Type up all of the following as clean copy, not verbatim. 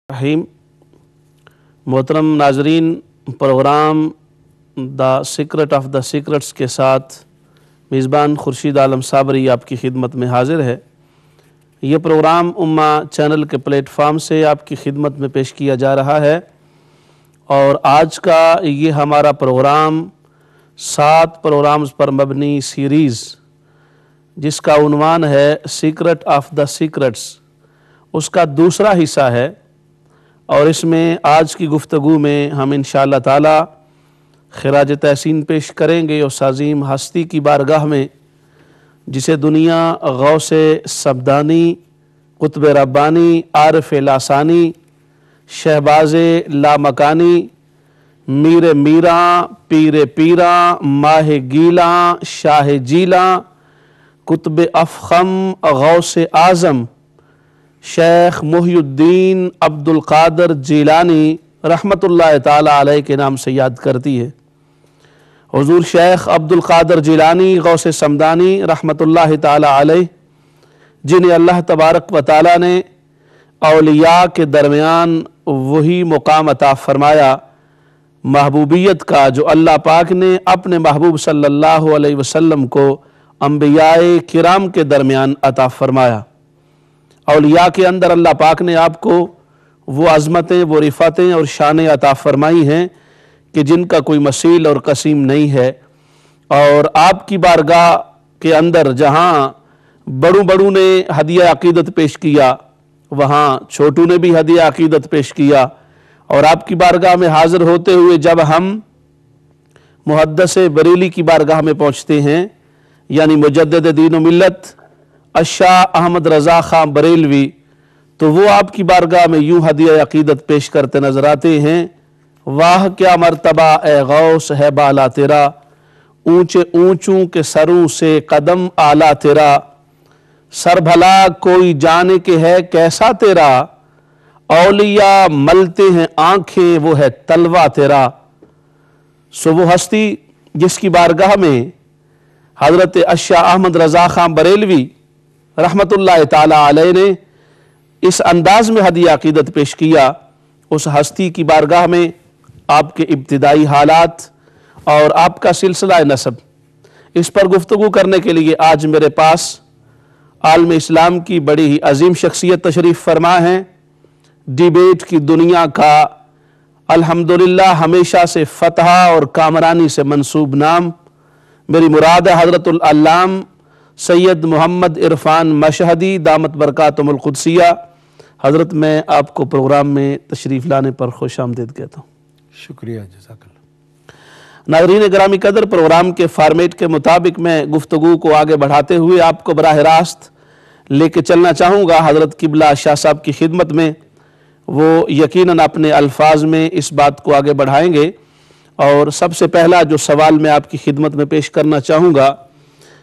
رحیم محترم ناظرین، programme the secret of the secrets کے ساتھ میزبان خورشید عالم صابری آپ کی خدمت میں حاضر ہے۔ یہ پروگرام امہ چینل کے پلیٹ فارم سے آپ کی خدمت میں پیش کیا جا رہا ہے، اور آج کا یہ ہمارا پروگرام 7 پروگرامز پر مبنی سیریز جس کا عنوان ہے سیکرٹ آف دا سیکرٹس، اس کا دوسرا حصہ ہے۔ اور اس میں آج کی گفتگو میں ہم انشاءاللہ تعالی خراج تحسین پیش کریں گے اس عظیم ہستی کی بارگاہ میں جسے دنیا غوث سبدانی، قطب ربانی، عارف لاسانی، شہباز لامکانی، میر میراں، پیر پیراں، ماہ گیلاں، شاہ جیلاں، قطب افخم، غوث اعظم شیخ محی الدین عبد القادر جیلانی رحمۃ اللہ تعالی علیہ کے نام سے یاد کرتی ہے۔ حضور شیخ عبد القادر جیلانی غوث سمدانی رحمۃ اللہ تعالی علیہ، جنہیں اللہ تبارک و تعالی نے اولیاء کے درمیان وہی مقام عطا فرمایا محبوبیت کا جو اللہ پاک نے اپنے محبوب صلی اللہ علیہ وسلم کو انبیاء کرام کے درمیان عطا فرمایا۔ اولیاء کے اندر اللہ پاک نے آپ کو وہ عظمتیں، وہ رفعتیں اور شانیں عطا فرمائی ہیں کہ جن کا کوئی مثیل اور قسیم نہیں ہے، اور آپ کی بارگاہ کے اندر جہاں بڑوں نے ہدیہ عقیدت پیش کیا، وہاں چھوٹوں نے بھی ہدیہ عقیدت پیش کیا، اور آپ کی بارگاہ میں حاضر ہوتے ہوئے جب ہم محدث بریلی کی بارگاہ میں پہنچتے ہیں، یعنی مجدد دین و ملت الشاہ احمد رضا خان بریلوی، تو وہ آپ کی بارگاہ میں یوں ہدیہ عقیدت پیش کرتے نظر آتے ہیں: واہ کیا مرتبہ اے غوث ہے بالا تیرا، اونچے اونچوں کے سروں سے قدم اعلیٰ تیرا، سر بھلا کوئی جانے کے ہے کیسا تیرا، اولیاء ملتے ہیں آنکھیں وہ ہے تلوہ تیرا۔ سو وہ ہستی جس کی بارگاہ میں حضرت الشاہ احمد رضا خان بریلوی رحمۃ اللہ تعالی علیہ نے اس انداز میں ہدیہ عقیدت پیش کیا، اس ہستی کی بارگاہ میں آپ کے ابتدائی حالات اور آپ کا سلسلہ نسب، اس پر گفتگو کرنے کے لیے آج میرے پاس عالم اسلام کی بڑی ہی عظیم شخصیت تشریف فرما ہیں، ڈیبیٹ کی دنیا کا الحمدللہ ہمیشہ سے فتح اور کامرانی سے منسوب نام، میری مراد ہے حضرت العلام سید محمد عرفان مشہدی دامت برکاتہم القدسیہ۔ حضرت میں آپ کو پروگرام میں تشریف لانے پر خوش آمدید کہتا ہوں۔ شکریہ، جزاک اللہ۔ ناظرین گرامی قدر، پروگرام کے فارمیٹ کے مطابق میں گفتگو کو آگے بڑھاتے ہوئے آپ کو براہ راست لے کے چلنا چاہوں گا حضرت قبلہ شاہ صاحب کی خدمت میں۔ وہ یقیناً اپنے الفاظ میں اس بات کو آگے بڑھائیں گے، اور سب سے پہلا جو سوال میں آپ کی خدمت میں پیش کرنا چاہوں گا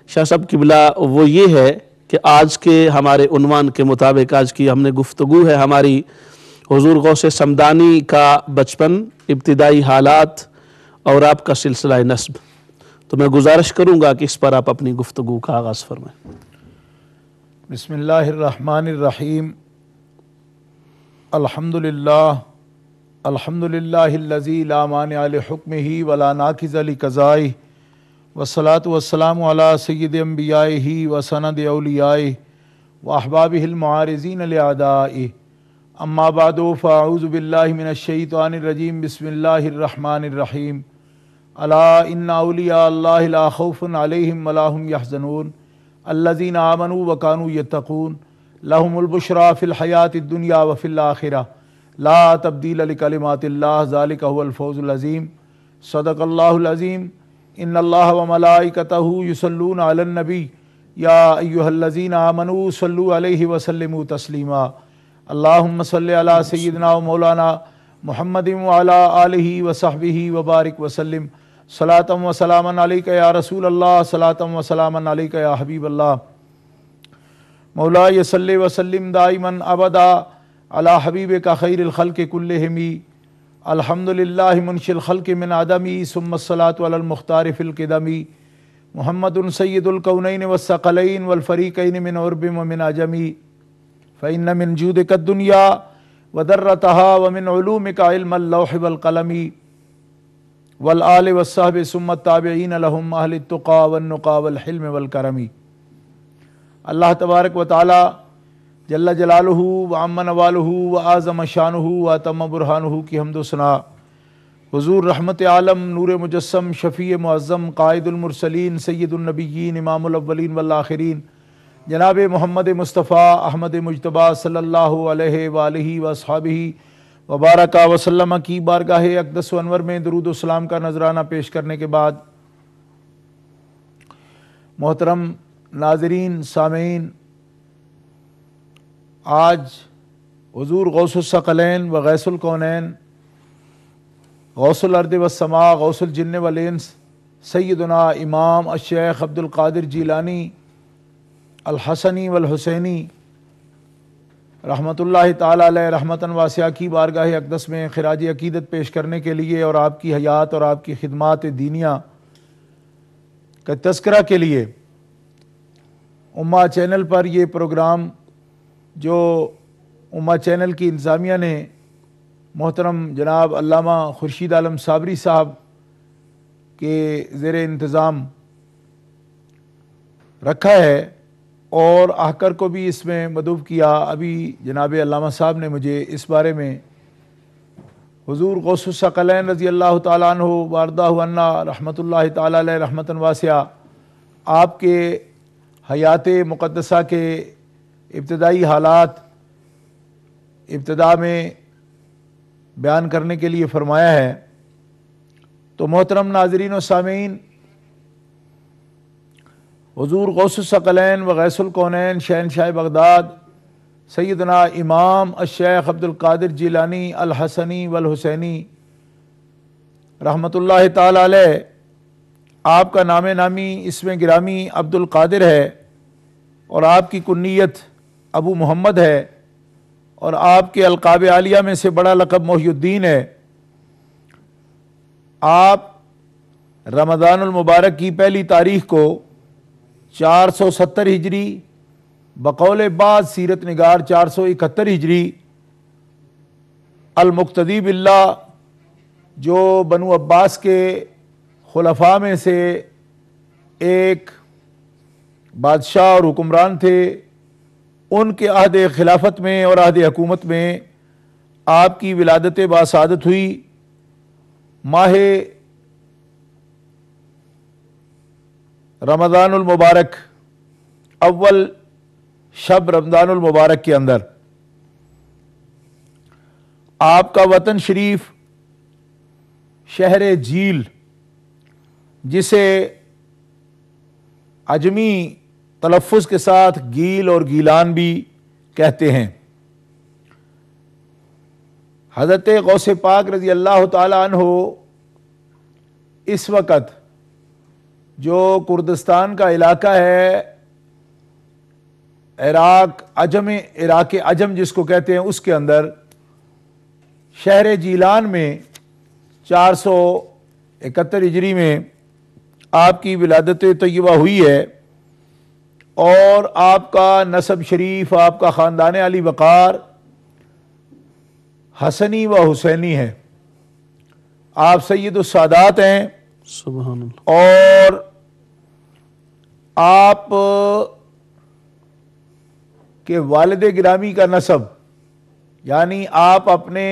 شاہ صاحب قبلہ، وہ یہ ہے کہ آج کے ہمارے عنوان کے مطابق آج کی ہم نے گفتگو ہے ہماری حضور غوث سمدانی کا بچپن، ابتدائی حالات اور آپ کا سلسلہ نسب، تو میں گزارش کروں گا کہ اس پر آپ اپنی گفتگو کا آغاز فرمائیں۔ بسم اللہ الرحمن الرحیم، الحمدللہ الحمدللہ الذی لا مانع لحکمہ ولا ناقض لقضائہ، والصلاة والسلام علی سید انبیائہ وسند اولیائہ واحبابہ المعارضین لأعدائہ، اما بعد فاعوذ باللہ من الشیطان الرجیم، بسم اللہ الرحمن الرحیم، الا ان اولیاء اللہ لا خوف علیہم ولا هم یحزنون الذین آمنوا وکانوا یتقون لهم البشری فی الحیاۃ الدنیا وفی الآخرہ لا تبدیل لکلمات اللہ ذلک هو الفوز العظیم۔ صدق اللہ العظیم۔ ان اللہ وملائکتہ یصلون علی النبی یا ایہا الذین آمنوا صلوا علیہ وسلموا تسلیما۔ اللہم صلی علی سیدنا و مولانا محمد وعلی آلہ وصحبہ وبارک وسلم، صلاۃ و سلاما علیک یا رسول اللہ، صلاۃ و سلاما علیک یا حبیب اللہ۔ مولاي صلی وسلم دائما ابدا علی حبیبک خیر الخلق کلہم، الحمدللہ منشی الخلق من عدمی، ثم الصلاة علی المختار فی القدم، محمد سید الکونین والثقلین والفریقین من عرب ومن عجم، فإن من جودک الدنیا وَدَرَّتَهَا وَمِنْ عُلُومِكَ عِلْمَ اللَّوْحِ وَالْقَلَمِ وَالْآلِ وَالصَّحْبِ ثُمَّ التَّابِعِينَ لَهُمْ أَهْلِ التُّقَى وَالنُّقَى وَالْحِلْمِ وَالْكَرَمِ۔ اللہ تبارک و تعالی جل جلالہ وعم نوالہ وعظم شانہ واتم برہانہ کی حمد و ثنا حضور رحمت عالم نور مجسم شفیع معظم قائد المرسلین سید النبیین امام الاولین والآخرین جناب محمد مصطفیٰ احمد مجتبیٰ صلی اللہ علیہ وآلہ واصحابہ وبارک وسلم کی بارگاہ اقدس و انور میں درود و سلام کا نذرانہ پیش کرنے کے بعد، محترم ناظرین سامعین، آج حضور غوث الثقلین و غیث الکونین، غوث الارض والسماء، غوث الجن والانس، سیدنا امام الشیخ عبد القادر جیلانی الحسنی والحسینی رحمۃ اللہ تعالی علیہ رحمتاً واسعہ کی بارگاہ اقدس میں خراج عقیدت پیش کرنے کے لیے اور آپ کی حیات اور آپ کی خدمات دینیہ کا تذکرہ کے لیے امہ چینل پر یہ پروگرام جو امہ چینل کی انتظامیہ نے محترم جناب علامہ خورشید عالم صابری صاحب کے زیر انتظام رکھا ہے اور آہکر کو بھی اس میں مدعو کیا۔ ابھی جناب علامہ صاحب نے مجھے اس بارے میں حضور غوث الثقلین رضی اللہ تعالیٰ عنہ واردہ عنا رحمۃ اللہ تعالیٰ علیہ رحمتاً واسعہ آپ کے حیات مقدسہ کے ابتدائی حالات ابتدا میں بیان کرنے کے لیے فرمایا ہے۔ تو محترم ناظرین و سامعین، حضور غوث الثقلین و غیث الکونین شہنشاہ بغداد سیدنا امام الشیخ عبد القادر جیلانی الحسنی والحسینی رحمۃ اللہ تعالی علیہ، آپ کا نام نامی اسم گرامی عبد القادر ہے اور آپ کی کنیت ابو محمد ہے اور آپ کے القاب عالیہ میں سے بڑا لقب محی الدین ہے۔ آپ رمضان المبارک کی پہلی تاریخ کو 470 ہجری، بقول بعض سیرت نگار 471 ہجری، المقتدی باللہ جو بنو عباس کے خلفاء میں سے ایک بادشاہ اور حکمران تھے، ان کے عہد خلافت میں اور عہد حکومت میں آپ کی ولادت باسعادت ہوئی۔ ماہ رمضان المبارک، اول شب رمضان المبارک کے اندر آپ کا وطن شریف شہر جیل، جسے عجمی تلفظ کے ساتھ گیل اور گیلان بھی کہتے ہیں، حضرت غوث پاک رضی اللہ تعالی عنہ اس وقت جو کردستان کا علاقہ ہے، عراق عجم جس کو کہتے ہیں، اس کے اندر شہر جیلان میں 471 ہجری میں آپ کی ولادت طیبہ ہوئی ہے اور آپ کا نسب شریف، آپ کا خاندان علی وقار حسنی و حسینی ہے۔ آپ سید السادات ہیں سبحان اللہ، اور آپ کے والد گرامی کا نسب، یعنی آپ اپنے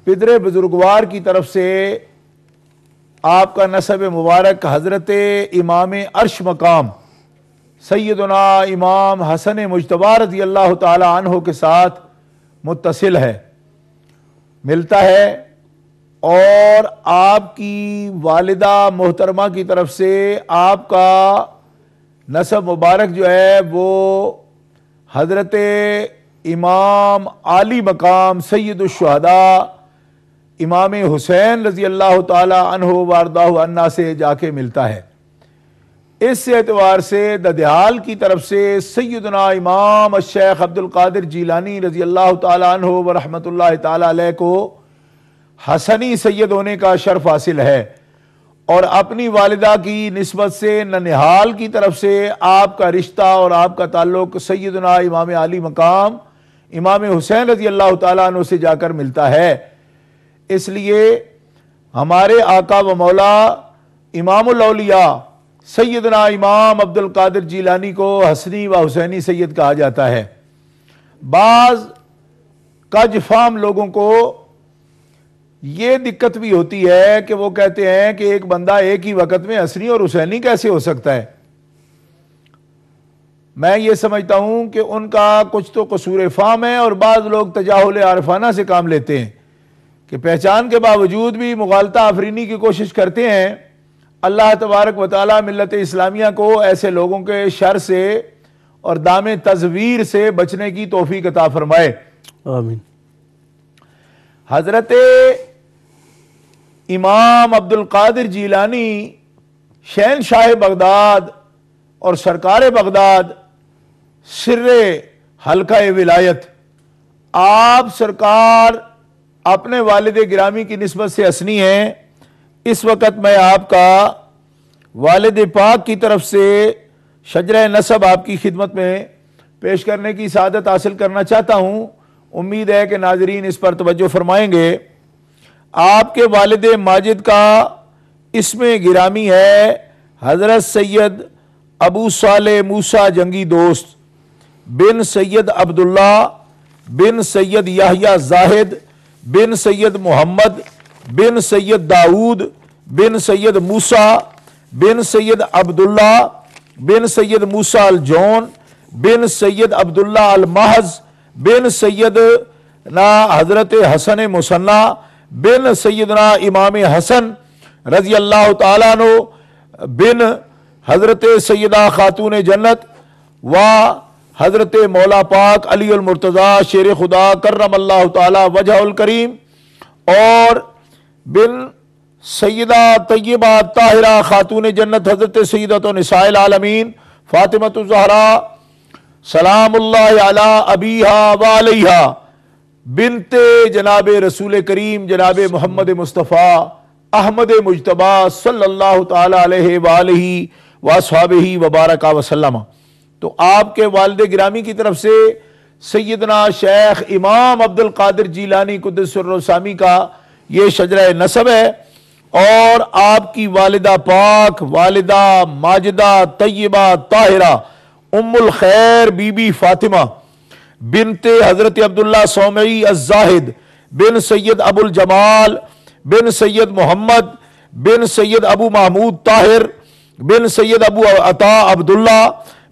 پدر بزرگوار کی طرف سے آپ کا نسب مبارک حضرت امام عرش مقام سیدنا امام حسن مجتبیٰ رضی اللہ تعالی عنہ کے ساتھ متصل ہے، ملتا ہے، اور آپ کی والدہ محترمہ کی طرف سے آپ کا نسب مبارک جو ہے وہ حضرت امام عالی مقام سید الشہداء امام حسین رضی اللہ تعالی عنہ واردہ عنہ سے جا کے ملتا ہے۔ اس اعتبار سے ددیال کی طرف سے سیدنا امام الشیخ عبد القادر جیلانی رضی اللہ تعالی عنہ ورحمۃ اللہ تعالی علیہ کو حسنی سید ہونے کا شرف حاصل ہے، اور اپنی والدہ کی نسبت سے ننہال کی طرف سے آپ کا رشتہ اور آپ کا تعلق سیدنا امام علی مقام امام حسین رضی اللہ تعالیٰ عنہ سے جا کر ملتا ہے۔ اس لیے ہمارے آقا و مولا امام الاولیاء سیدنا امام عبد القادر جیلانی کو حسنی و حسینی سید کہا جاتا ہے۔ بعض کج فام لوگوں کو یہ دقت بھی ہوتی ہے کہ وہ کہتے ہیں کہ ایک بندہ ایک ہی وقت میں حسنی اور حسینی کیسے ہو سکتا ہے۔ میں یہ سمجھتا ہوں کہ ان کا کچھ تو قصور فہم ہے، اور بعض لوگ تجاہل عارفانہ سے کام لیتے ہیں کہ پہچان کے باوجود بھی مغالطہ آفرینی کی کوشش کرتے ہیں۔ اللہ تبارک و تعالی ملت اسلامیہ کو ایسے لوگوں کے شر سے اور دام تزویر سے بچنے کی توفیق عطا فرمائے، آمین۔ حضرت امام عبد القادر جیلانی شہنشاہ بغداد اور سرکار بغداد سر حلقہ ولایت، آپ سرکار اپنے والد گرامی کی نسبت سے حسنی ہیں۔ اس وقت میں آپ کا والد پاک کی طرف سے شجرہ نسب آپ کی خدمت میں پیش کرنے کی سعادت حاصل کرنا چاہتا ہوں۔ امید ہے کہ ناظرین اس پر توجہ فرمائیں گے۔ آپ کے والد ماجد کا اسم گرامی ہے حضرت سید ابو صالح موسیٰ جنگی دوست بن سید عبداللہ بن سید یحییٰ زاہد بن سید محمد بن سید داؤد بن سید موسیٰ بن سید عبداللہ بن سید موسیٰ الجون بن سید عبداللہ المحض بن سیدنا حضرت حسن مصنع بن سیدنا امام حسن رضی اللہ تعالیٰ عنہ بن حضرت سیدہ خاتون جنت و حضرت مولا پاک علی المرتضیٰ شیر خدا کرم اللہ تعالی وجہ الکریم، اور بن سیدہ طیبہ طاہرہ خاتون جنت حضرت سیدۃ نساء العالمین فاطمۃ الزہراء سلام اللہ علی ابیہا و علیہا بنت جناب رسول کریم جناب محمد مصطفیٰ احمد مجتبی صلی اللہ تعالی علیہ وآلہ واصحابہ وبارک وسلم۔ تو آپ کے والد گرامی کی طرف سے سیدنا شیخ امام عبد القادر جیلانی قدس سرہ سامی کا یہ شجرہ نسب ہے، اور آپ کی والدہ پاک والدہ ماجدہ طیبہ طاہرہ ام الخیر بی بی فاطمہ بنت حضرت عبداللہ صومعی الزاہد بن سید ابو الجمال بن سید محمد بن سید ابو محمود طاہر بن سید ابو عطا عبداللہ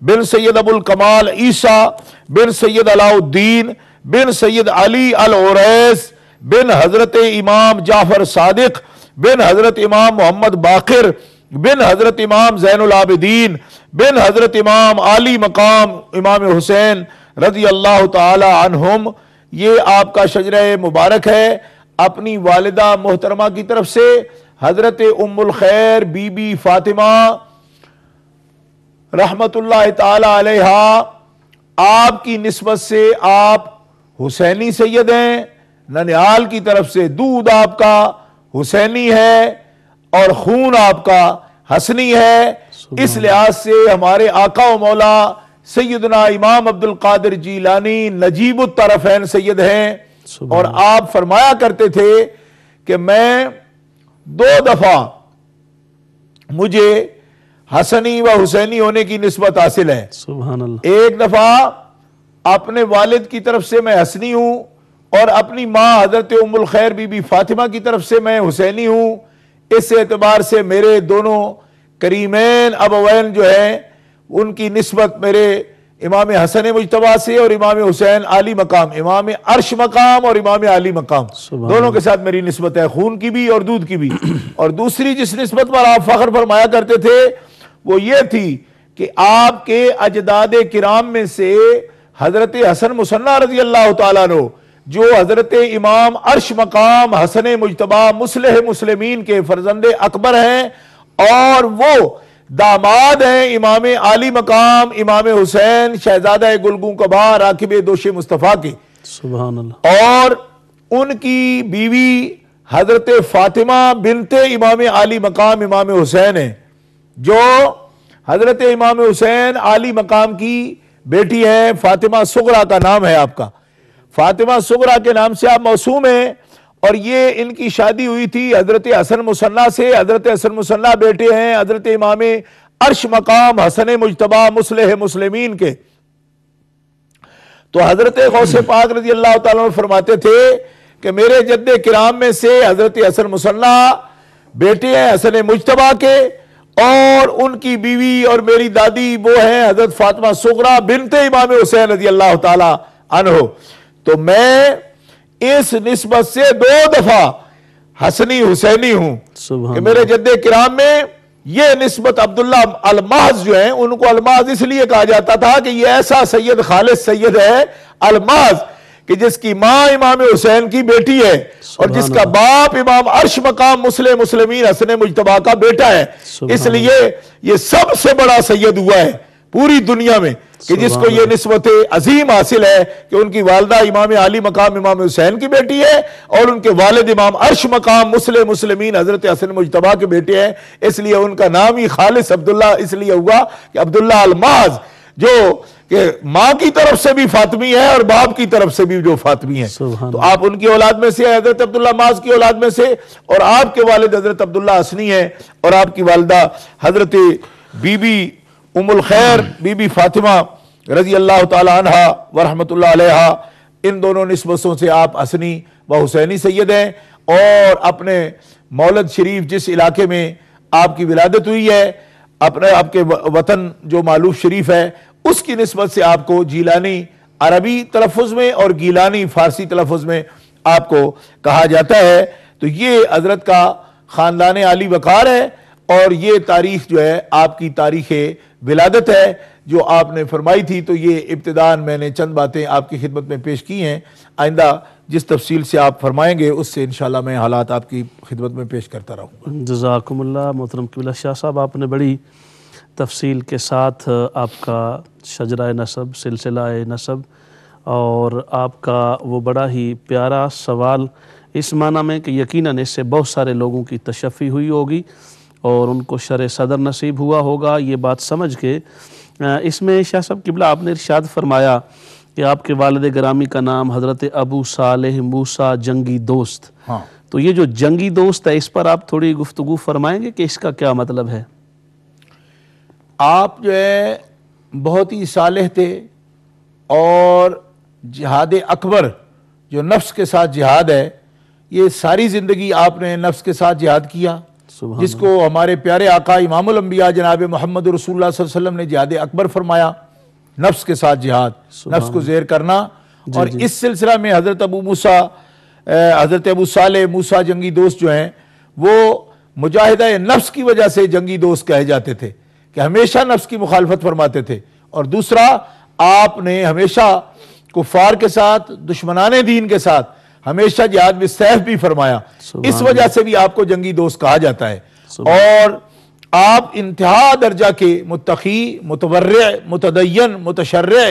بن سید ابو الکمال عیسیٰ بن سید علاء الدین بن سید علی العریس بن حضرت امام جعفر صادق بن حضرت امام محمد باقر بن حضرت امام زین العابدین بن حضرت امام عالی مقام امام حسین رضی اللہ تعالی عنہم۔ یہ آپ کا شجرہ مبارک ہے۔ اپنی والدہ محترمہ کی طرف سے حضرت ام الخیر بی بی فاطمہ رحمت اللہ تعالی علیہ، آپ کی نسبت سے آپ حسینی سید ہیں، ننیال کی طرف سے دودھ آپ کا حسینی ہے اور خون آپ کا حسنی ہے۔ اس لحاظ سے ہمارے آقا و مولا سیدنا امام عبد القادر جیلانی نجیب الطرفین سید ہیں، اور آپ فرمایا کرتے تھے کہ میں 2 دفعہ مجھے حسنی و حسینی ہونے کی نسبت حاصل ہے۔ سبحان اللہ۔ ایک دفعہ اپنے والد کی طرف سے میں حسنی ہوں، اور اپنی ماں حضرت ام الخیر بی بی فاطمہ کی طرف سے میں حسینی ہوں۔ اس اعتبار سے میرے دونوں کریمین ابوین جو ہیں ان کی نسبت میرے امام حسن مجتبی سے اور امام حسین عالی مقام، امام عرش مقام اور امام عالی مقام، دونوں کے ساتھ میری نسبت ہے، خون کی بھی اور دودھ کی بھی۔ اور دوسری جس نسبت پر آپ فخر فرمایا کرتے تھے وہ یہ تھی کہ آپ کے اجداد کرام میں سے حضرت حسن مصنع رضی اللہ تعالیٰ عنہ، جو حضرت امام عرش مقام حسن مجتبی مصلح مسلمین کے فرزند اکبر ہیں، اور وہ داماد ہیں امام عالی مقام امام حسین شہزادہ گلگوں کبا راکب دوش مصطفیٰ کے، سبحان اللہ، اور ان کی بیوی حضرت فاطمہ بنت امام عالی مقام امام حسین ہیں، جو حضرت امام حسین عالی مقام کی بیٹی ہیں، فاطمہ صغرا کا نام ہے آپ کا۔ فاطمہ صغرا کے نام سے آپ موسوم ہیں، اور یہ ان کی شادی ہوئی تھی حضرت حسن مصنع سے۔ حضرت حسن مصنع بیٹے ہیں حضرت امام عرش مقام حسن مجتبی مصلح مسلمین کے۔ تو حضرت غوث پاک رضی اللہ تعالیٰ عنہ فرماتے تھے کہ میرے جد کرام میں سے حضرت حسن مصنع بیٹے ہیں حسن مجتبی کے، اور ان کی بیوی اور میری دادی وہ ہیں حضرت فاطمہ صغرا بنت امام حسین رضی اللہ تعالیٰ عنہ۔ تو میں اس نسبت سے 2 دفعہ حسنی حسینی ہوں کہ میرے جد کرام میں یہ نسبت عبداللہ المحض جو ہیں، ان کو المحض اس لیے کہا جاتا تھا کہ یہ ایسا سید خالص سید ہے المحض کہ جس کی ماں امام حسین کی بیٹی ہے، اور جس کا باپ امام عرش مقام مصلح مسلمین حسن مجتبی کا بیٹا ہے۔ اس لیے یہ سب سے بڑا سید ہوا ہے پوری دنیا میں کہ جس کو یہ نسبت عظیم حاصل ہے کہ ان کی والدہ امام علی مقام امام حسین کی بیٹی ہے، اور ان کے والد امام عرش مقام مصلح مسلمین حضرت حسن مجتبی کے بیٹے ہیں۔ اس لیے ان کا نام ہی خالص عبداللہ اس لیے ہوا کہ عبداللہ المحض، جو کہ ماں کی طرف سے بھی فاطمی ہے اور باپ کی طرف سے بھی جو فاطمی ہے۔ تو آپ ان کی اولاد میں سے حضرت عبداللہ محض کی اولاد میں سے، اور آپ کے والد حضرت عبداللہ حسنی ہیں، اور آپ کی والدہ حضرت بی بی ام الخیر بی بی فاطمہ رضی اللہ تعالی عنہ ورحمۃ اللہ علیہا۔ ان دونوں نسبتوں سے آپ حسنی و حسینی سید ہیں، اور اپنے مولد شریف جس علاقے میں آپ کی ولادت ہوئی ہے، اپنے آپ کے وطن جو مالوف شریف ہے، اس کی نسبت سے آپ کو جیلانی عربی تلفظ میں اور گیلانی فارسی تلفظ میں آپ کو کہا جاتا ہے۔ تو یہ حضرت کا خاندان عالی وقار ہے، اور یہ تاریخ جو ہے آپ کی تاریخ ولادت ہے جو آپ نے فرمائی تھی۔ تو یہ ابتداً میں نے چند باتیں آپ کی خدمت میں پیش کی ہیں، آئندہ جس تفصیل سے آپ فرمائیں گے اس سے انشاءاللہ میں حالات آپ کی خدمت میں پیش کرتا رہوں گا۔ جزاکم اللہ محترم قبلہ شاہ صاحب، آپ نے بڑی تفصیل کے ساتھ آپ کا شجرہ نسب، سلسلہ نسب، اور آپ کا وہ بڑا ہی پیارا سوال اس معنی میں کہ یقیناً اس سے بہت سارے لوگوں کی تشفی ہوئی ہوگی اور ان کو شرح صدر نصیب ہوا ہوگا، یہ بات سمجھ کے اس میں شاہ صاحب قبلہ آپ نے ارشاد فرمایا کہ آپ کے والد گرامی کا نام حضرت ابو صالح موسیٰ جنگی دوست۔ ہاں، تو یہ جو جنگی دوست ہے اس پر آپ تھوڑی گفتگو فرمائیں گے کہ اس کا کیا مطلب ہے؟ آپ جو ہے بہت ہی صالح تھے، اور جہاد اکبر جو نفس کے ساتھ جہاد ہے، یہ ساری زندگی آپ نے نفس کے ساتھ جہاد کیا، جس کو ہمارے پیارے آقا امام الانبیاء جناب محمد رسول اللہ صلی اللہ علیہ وسلم نے جہاد اکبر فرمایا، نفس کے ساتھ جہاد، نفس کو زیر کرنا۔ اور اس سلسلہ میں حضرت ابو صالح موسیٰ جنگی دوست جو ہیں وہ مجاہدہ نفس کی وجہ سے جنگی دوست کہے جاتے تھے کہ ہمیشہ نفس کی مخالفت فرماتے تھے، اور دوسرا آپ نے ہمیشہ کفار کے ساتھ، دشمنان دین کے ساتھ ہمیشہ جہاد بالسیف بھی فرمایا، اس وجہ سے بھی آپ کو جنگی دوست کہا جاتا ہے۔ اور آپ انتہا درجہ کے متقی، متورع، متدین، متشرع،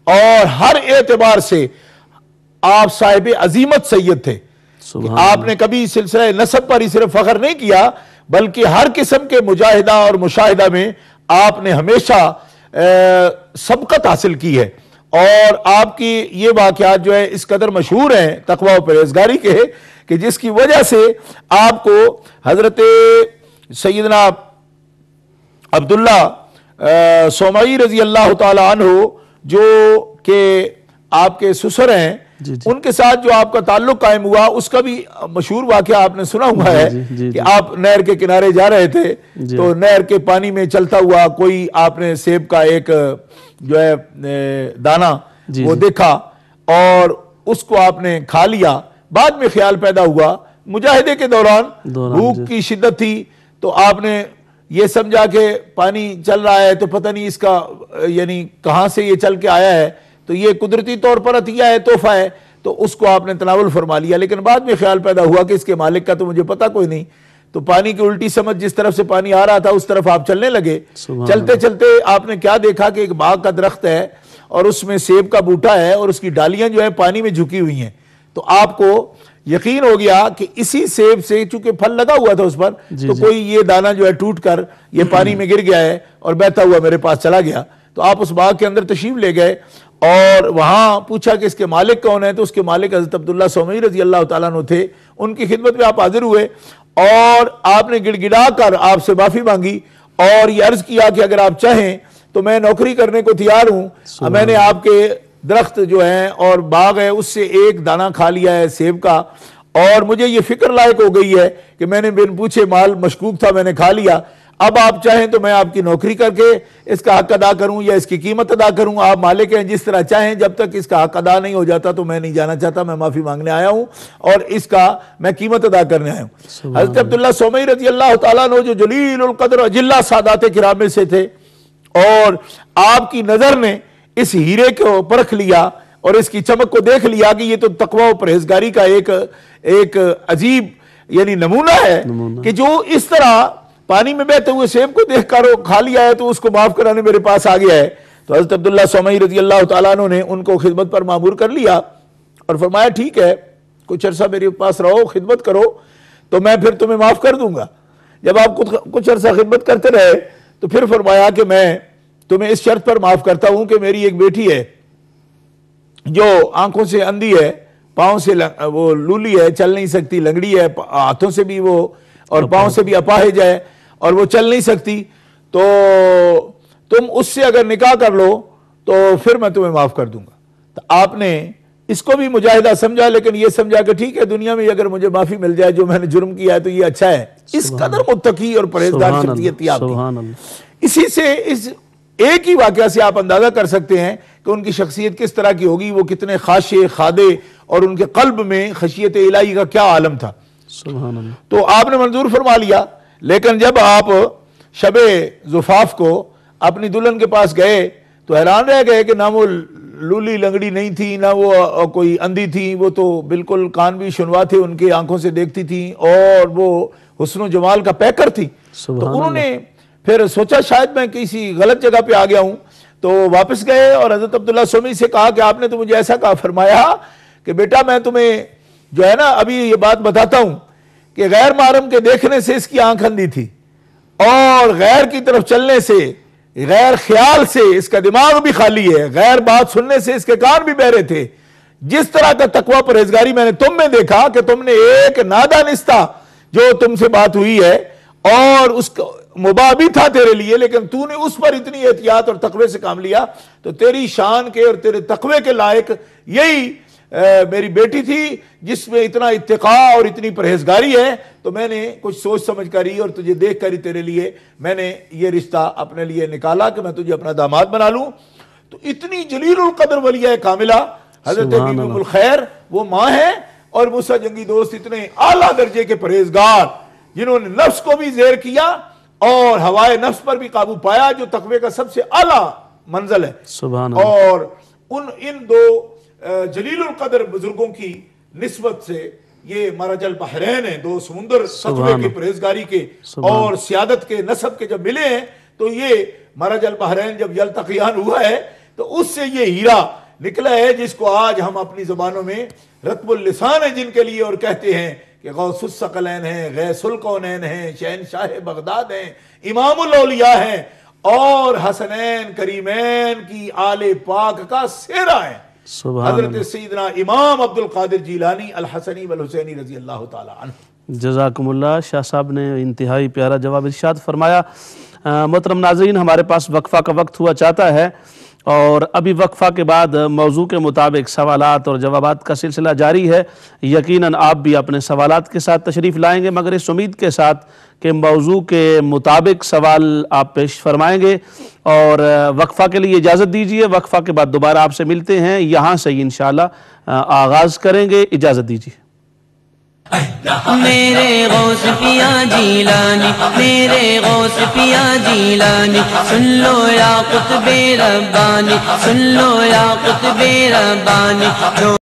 اور ہر اعتبار سے آپ صاحب عظیمت سید تھے۔ آپ نے کبھی سلسلہ نسب پر ہی صرف فخر نہیں کیا، بلکہ ہر قسم کے مجاہدہ اور مشاہدہ میں آپ نے ہمیشہ سبقت حاصل کی ہے۔ اور آپ کی یہ واقعات جو ہے اس قدر مشہور ہیں تقوی و پرہیزگاری کے کہ جس کی وجہ سے آپ کو حضرت سیدنا عبداللہ سومعی رضی اللہ تعالی عنہ جو کہ آپ کے سسر ہیں، ان کے ساتھ جو آپ کا تعلق قائم ہوا، اس کا بھی مشہور واقعہ آپ نے سنا ہوا ہے کہ آپ نہر کے کنارے جا رہے تھے، تو نہر کے پانی میں چلتا ہوا کوئی آپ نے سیب کا ایک جو ہے دانہ وہ دیکھا، اور اس کو آپ نے کھا لیا۔ بعد میں خیال پیدا ہوا، مجاہدے کے دوران بھوک کی شدت تھی، تو آپ نے یہ سمجھا کہ پانی چل رہا ہے تو پتہ نہیں اس کا یعنی کہاں سے یہ چل کے آیا ہے، تو یہ قدرتی طور پر عطیہ ہے، تحفہ ہے، تو اس کو آپ نے تناول فرما لیا۔ لیکن بعد میں خیال پیدا ہوا کہ اس کے مالک کا تو مجھے پتہ کوئی نہیں، تو پانی کی الٹی سمجھ جس طرف سے پانی آ رہا تھا اس طرف آپ چلنے لگے۔ چلتے چلتے آپ نے کیا دیکھا کہ ایک باغ کا درخت ہے اور اس میں سیب کا بوٹا ہے اور اس کی ڈالیاں جو ہے پانی میں جھکی ہوئی ہیں، تو آپ کو یقین ہو گیا کہ اسی سیب سے، چونکہ پھل لگا ہوا تھا اس پر، تو کوئی یہ دانہ جو ہے ٹوٹ کر یہ پانی میں گر گیا ہے اور بہتا ہوا میرے پاس چلا گیا۔ تو آپ اس باغ کے اندر تشریف لے گئے اور وہاں پوچھا کہ اس کے مالک کون ہے، تو اس کے مالک حضرت عبداللہ سومئی رضی اللہ تعالیٰ عنہ تھے. ان کی خدمت میں آپ حاضر ہوئے اور آپ نے گڑ گڑا کر آپ سے معافی مانگی اور یہ عرض کیا کہ اگر آپ چاہیں تو میں نوکری کرنے کو تیار ہوں. میں نے آپ کے درخت جو ہیں اور باغ ہے اس سے ایک دانہ کھا لیا ہے سیب کا، اور مجھے یہ فکر لائق ہو گئی ہے کہ میں نے بن پوچھے مال مشکوک تھا میں نے کھا لیا. اب آپ چاہیں تو میں آپ کی نوکری کر کے اس کا حق ادا کروں یا اس کی قیمت ادا کروں، آپ مالک ہیں، جس طرح چاہیں. جب تک اس کا حق ادا نہیں ہو جاتا تو میں نہیں جانا چاہتا، میں معافی مانگنے آیا ہوں اور اس کا میں قیمت ادا کرنے آیا ہوں. حضرت عبداللہ سومئی رضی اللہ تعالیٰ عنہ جو جلیل القدر اجلہ سادات کرام میں سے تھے، اور آپ کی نظر نے اس ہیرے کو پرکھ لیا اور اس کی چمک کو دیکھ لیا کہ یہ تو تقوی و پرہیزگاری کا ایک عجیب یعنی نمونہ ہے کہ جو اس طرح پانی میں بہتے ہوئے سیب کو دیکھ کر کھا لیا ہے تو اس کو معاف کرانے میرے پاس آ گیا ہے. تو حضرت عبداللہ سومئی رضی اللہ تعالیٰ عنہ نے ان کو خدمت پر مامور کر لیا اور فرمایا ٹھیک ہے کچھ عرصہ میرے پاس رہو، خدمت کرو تو میں پھر تمہیں معاف کر دوں گا. جب آپ کچھ عرصہ خدمت کرتے رہے تو پھر فرمایا کہ میں تمہیں اس شرط پر معاف کرتا ہوں کہ میری ایک بیٹی ہے جو آنکھوں سے اندھی ہے، پاؤں سے وہ لولی ہے، چل نہیں سکتی، لنگڑی ہے، ہاتھوں سے بھی وہ اور پاؤں سے بھی اپاہج ہے اور وہ چل نہیں سکتی، تو تم اس سے اگر نکاح کر لو تو پھر میں تمہیں معاف کر دوں گا. تو آپ نے اس کو بھی مجاہدہ سمجھا، لیکن یہ سمجھا کہ ٹھیک ہے دنیا میں اگر مجھے معافی مل جائے جو میں نے جرم کیا ہے تو یہ اچھا ہے. اس قدر متقی اور پرہیزگار شخصیت تھی آپ کی. اسی سے اس ایک ہی واقعہ سے آپ اندازہ کر سکتے ہیں کہ ان کی شخصیت کس طرح کی ہوگی، وہ کتنے خاشع خادع اور ان کے قلب میں خشیت الہی کا کیا عالم تھا. سبحان اللہ. تو آپ نے منظور فرما لیا، لیکن جب آپ شب زفاف کو اپنی دلہن کے پاس گئے تو حیران رہ گئے کہ نہ وہ لولی لنگڑی نہیں تھی، نہ وہ کوئی اندھی تھی، وہ تو بالکل کان بھی شنوا تھے، ان کے آنکھوں سے دیکھتی تھی اور وہ حسن و جمال کا پیکر تھی. تو انہوں نے پھر سوچا شاید میں کسی غلط جگہ پہ آ گیا ہوں، تو واپس گئے اور حضرت عبداللہ سومئی سے کہا کہ آپ نے تو مجھے ایسا کہا، فرمایا کہ بیٹا میں تمہیں جو ہے نا ابھی یہ بات بتاتا ہوں کہ غیر محرم کے دیکھنے سے اس کی آنکھ اندھی تھی اور غیر کی طرف چلنے سے، غیر خیال سے اس کا دماغ بھی خالی ہے، غیر بات سننے سے اس کے کان بھی بہرے تھے. جس طرح کا تقوی پرہیزگاری میں نے تم میں دیکھا کہ تم نے ایک نادانستہ جو تم سے بات ہوئی ہے اور اس کا مباح بھی تھا تیرے لیے، لیکن تو نے اس پر اتنی احتیاط اور تقوی سے کام لیا، تو تیری شان کے اور تیرے تقوی کے لائق یہی میری بیٹی تھی جس میں اتنا اتقاء اور اتنی پرہیزگاری ہے. تو میں نے کچھ سوچ سمجھ کری اور تجھے دیکھ کر ہی تیرے لیے میں نے یہ رشتہ اپنے لیے نکالا کہ میں تجھے اپنا داماد بنا لوں. تو اتنی جلیل القدر ولیہ کاملہ حضرت ام الخیر وہ ماں ہے، اور موسیٰ جنگی دوست اتنے اعلیٰ درجے کے پرہیزگار جنہوں نے نفس کو بھی زیر کیا اور ہوائے نفس پر بھی قابو پایا، جو تقوی کا سب سے اعلیٰ منزل ہے. سبحان اللہ. اور ان دو جلیل القدر بزرگوں کی نسبت سے یہ مرج البحرین ہیں، دو سمندر تقوی کے پرہیزگاری کے اور سیادت کے نسب کے جب ملے ہیں تو یہ مرج البحرین جب یلتقیان ہوا ہے تو اس سے یہ ہیرا نکلا ہے جس کو آج ہم اپنی زبانوں میں رطب اللسان ہیں جن کے لیے، اور کہتے ہیں کہ غوث الثقلین ہیں، غیث الکونین ہیں، شہنشاہ بغداد ہیں، امام الاولیاء ہیں اور حسنین کریمین کی آل پاک کا سہرا ہے حضرت سیدنا امام عبد القادر جیلانی الحسنی والحسینی رضی اللہ تعالی عنہ. جزاکم اللہ. شاہ صاحب نے انتہائی پیارا جواب ارشاد فرمایا. محترم ناظرین، ہمارے پاس وقفہ کا وقت ہوا چاہتا ہے اور ابھی وقفہ کے بعد موضوع کے مطابق سوالات اور جوابات کا سلسلہ جاری ہے. یقیناً آپ بھی اپنے سوالات کے ساتھ تشریف لائیں گے، مگر اس امید کے ساتھ کہ موضوع کے مطابق سوال آپ پیش فرمائیں گے. اور وقفہ کے لیے اجازت دیجیے، وقفہ کے بعد دوبارہ آپ سے ملتے ہیں. یہاں سے انشاءاللہ آغاز کریں گے. اجازت دیجیے. میرے غوث پیا جیلانی، میرے غوث پیا جیلانی، سن لو یا قطب ربانی، سن لو یا قطب ربانی.